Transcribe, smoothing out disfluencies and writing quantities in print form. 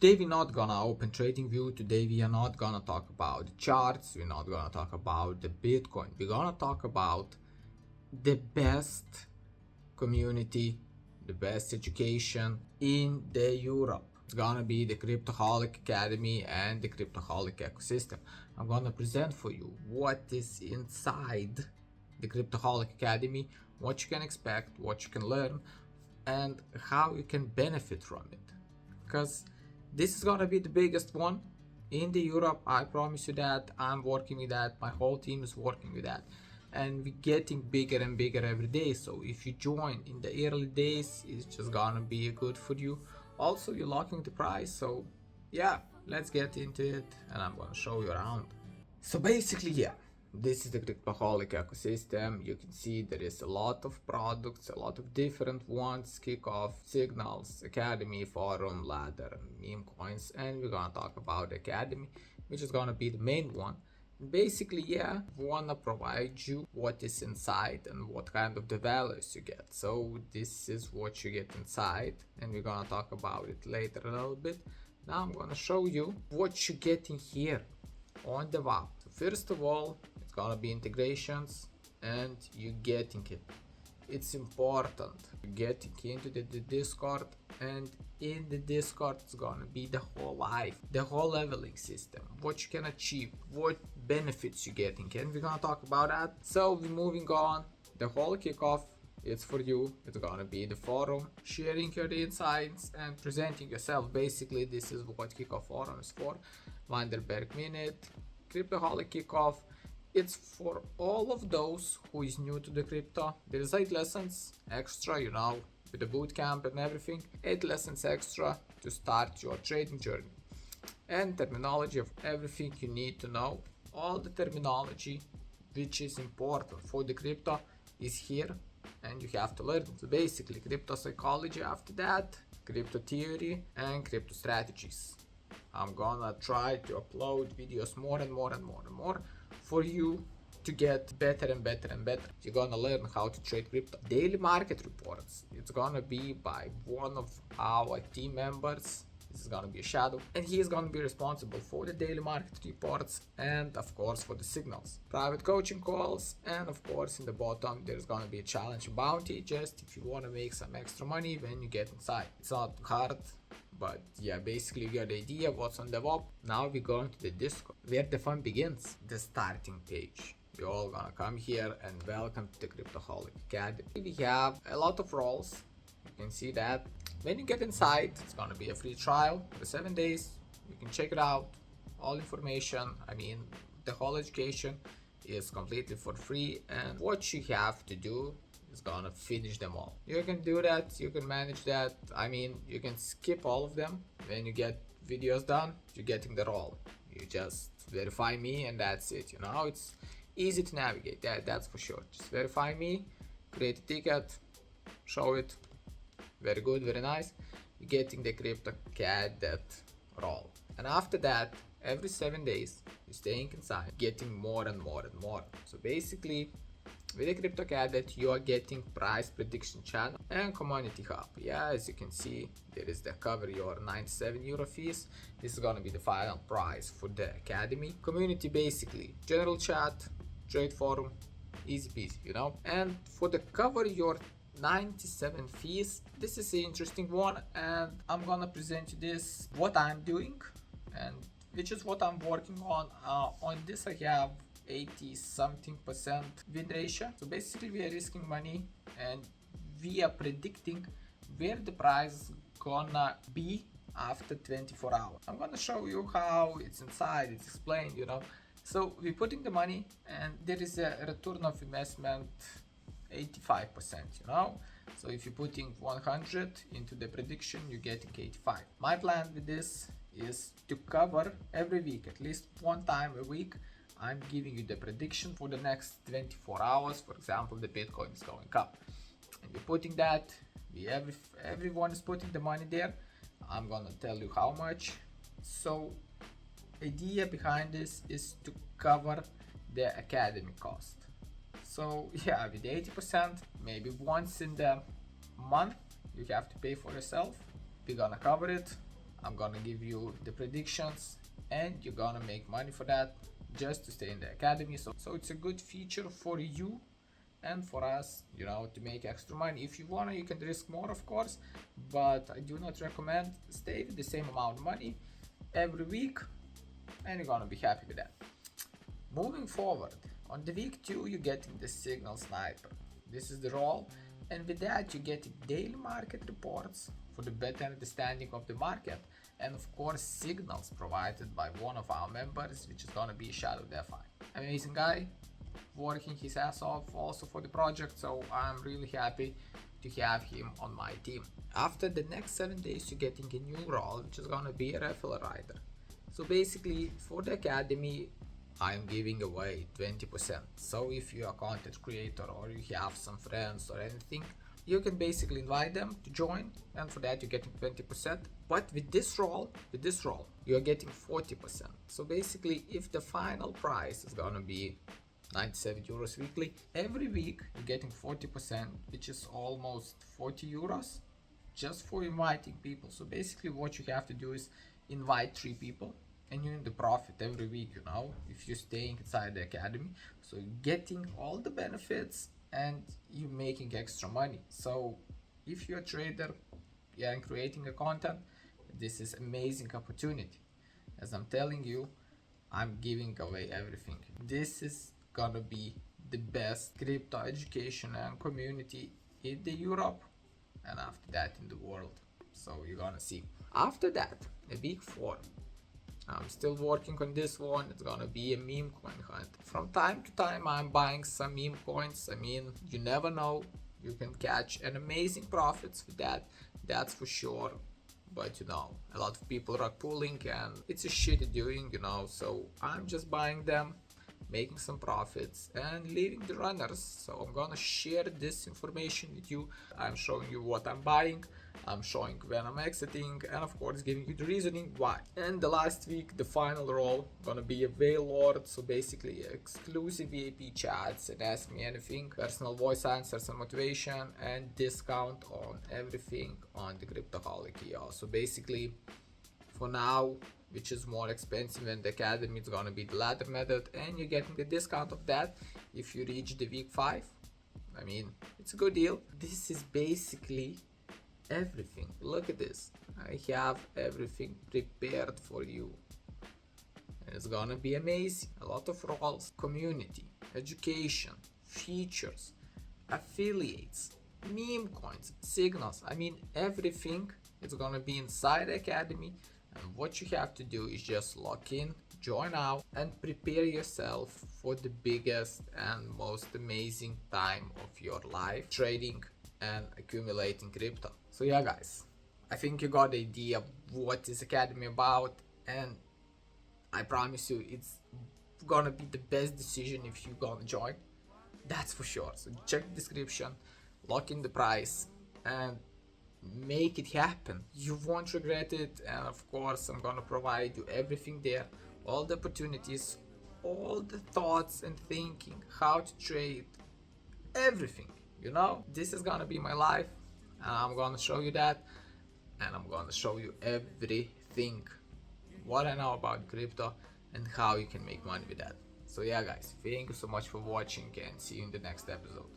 Today we're not gonna open TradingView. Today we are not gonna talk about the charts. We're not gonna talk about the Bitcoin. We're gonna talk about the best community, the best education in the Europe. It's gonna be the Cryptoholic Academy and the Cryptoholic ecosystem. I'm gonna present for you what is inside the Cryptoholic Academy, what you can expect, what you can learn, and how you can benefit from it. Because this is gonna be the biggest one in the Europe. I promise you that. I'm working with that. My whole team is working with that. And we're getting bigger and bigger every day. So if you join in the early days, it's just gonna be good for you. Also, you're locking the price. So yeah, let's get into it and I'm gonna show you around. So basically, yeah, this is the Cryptoholic ecosystem. You can see there is a lot of products, a lot of different ones: kickoff, signals, academy, forum, ladder, meme coins, and we're gonna talk about the academy, which is gonna be the main one. Basically, yeah, wanna provide you what is inside and what kind of the values you get. So this is what you get inside, and we're gonna talk about it later a little bit. Now I'm gonna show you what you get in here on the web. So first of all, it's gonna be integrations, and you getting it. It's important getting into the Discord, and in the Discord it's gonna be the whole life, the whole leveling system, what you can achieve, what benefits you getting, and we're gonna talk about that. So we're moving on. The whole kickoff, it's for you. It's gonna be the forum, sharing your insights and presenting yourself. Basically, this is what kickoff forum is for. Vanderberg minute, Cryptoholic kickoff. It's for all of those who is new to the crypto. There's 8 lessons extra, you know, with the bootcamp and everything. 8 lessons extra to start your trading journey. And terminology of everything you need to know. All the terminology which is important for the crypto is here, and you have to learn. So basically, crypto psychology after that, crypto theory, and crypto strategies. I'm gonna try to upload videos more and more for you to get better and better and better. You're gonna learn how to trade crypto. Daily market reports. It's gonna be by one of our team members. This is gonna be a Shadow, and he is gonna be responsible for the daily market reports and of course for the signals. Private coaching calls, and of course in the bottom there's gonna be a challenge bounty, just if you wanna make some extra money when you get inside. It's not hard, but yeah, basically you get the idea what's on the web. Now we're going to the Discord, where the fun begins. The starting page. You're all gonna come here, and welcome to the Cryptoholic Academy. We have a lot of roles. You can see that. When you get inside, it's gonna be a free trial for 7 days. You can check it out. All information, I mean, the whole education is completely for free, and what you have to do is gonna finish them all. You can do that, you can manage that. I mean, you can skip all of them. When you get videos done, you're getting the role. You just verify me and that's it. You know, it's easy to navigate, that's for sure. Just verify me, create a ticket, show it. Very good, very nice. You're getting the Crypto Cadet role. And after that, every 7 days, you're staying inside, getting more and more and more. So basically, with the Crypto Cadet, you are getting price prediction channel and community hub. Yeah, as you can see, there is the cover your 97 euro fees. This is gonna be the final price for the academy. Community, basically, general chat, trade forum, easy peasy, you know. And for the cover your 97 fees, this is an interesting one, and I'm gonna present you this, what I'm doing, and which is what I'm working on. On this I have 80-something% win ratio. So basically we are risking money, and we are predicting where the price gonna be after 24 hours. I'm gonna show you how it's inside, it's explained, you know. So we're putting the money, and there is a return of investment 85%, you know. So if you're putting 100 into the prediction, you're getting 85. My plan with this is to cover every week, at least one time a week. I'm giving you the prediction for the next 24 hours. For example, the Bitcoin is going up, and we're putting that. Everyone is putting the money there. I'm gonna tell you how much. So idea behind this is to cover the academy cost. So yeah, with 80%, maybe once in the month you have to pay for yourself. We're gonna cover it. I'm gonna give you the predictions, and you're gonna make money for that just to stay in the academy. So it's a good feature for you and for us, you know, to make extra money. If you wanna, you can risk more, of course, but I do not recommend. Stay with the same amount of money every week, and you're gonna be happy with that. Moving forward, on the week 2, you're getting the Signal Sniper. This is the role, and with that, you're getting daily market reports for the better understanding of the market, and of course, signals provided by one of our members, which is gonna be Shadow.Defi. Amazing guy, working his ass off also for the project, so I'm really happy to have him on my team. After the next 7 days, you're getting a new role, which is gonna be a referral writer. So basically, for the academy, I'm giving away 20%. So if you're a content creator or you have some friends or anything, you can basically invite them to join, and for that you're getting 20%. But with this role, you're getting 40%. So basically, if the final price is gonna be 97 euros weekly, every week you're getting 40%, which is almost 40 euros just for inviting people. So basically what you have to do is invite 3 people, and you're in the profit every week, you know, if you're staying inside the academy. So you're getting all the benefits and you're making extra money. So if you're a trader, yeah, and creating a content, this is amazing opportunity. As I'm telling you, I'm giving away everything. This is gonna be the best crypto education and community in the Europe, and after that in the world. So you're gonna see. After that, a week 4, I'm still working on this one. It's gonna be a Memecoin Hunter. From time to time, I'm buying some meme coins. I mean, you never know. You can catch an amazing profits with that. That's for sure. But you know, a lot of people are pulling, and it's a shitty doing, you know. So I'm just buying them, making some profits and leaving the runners. So I'm gonna share this information with you. I'm showing you what I'm buying, I'm showing when I'm exiting, and of course giving you the reasoning why. And the last week, the final role, gonna be a Whale Lord. So basically exclusive VIP chats and ask me anything, personal voice answers and motivation, and discount on everything on the Cryptoholic. So basically, for now, which is more expensive than the academy, it's gonna be the ladder method, and you're getting the discount of that if you reach the week 5. I mean, it's a good deal. This is basically everything. Look at this. I have everything prepared for you, and it's gonna be amazing. A lot of roles, community, education, features, affiliates, meme coins, signals. I mean, everything is gonna be inside the academy. And what you have to do is just log in, join out, and prepare yourself for the biggest and most amazing time of your life, trading and accumulating crypto. So yeah guys, I think you got the idea of what this academy about, and I promise you it's gonna be the best decision if you gonna join. That's for sure. So check the description, lock in the price, and make it happen. You won't regret it. And of course, I'm gonna provide you everything there, all the opportunities, all the thoughts and thinking, how to trade, everything. You know, this is gonna be my life, and I'm gonna show you that, and I'm gonna show you everything, what I know about crypto and how you can make money with that. So yeah guys, thank you so much for watching, and see you in the next episode.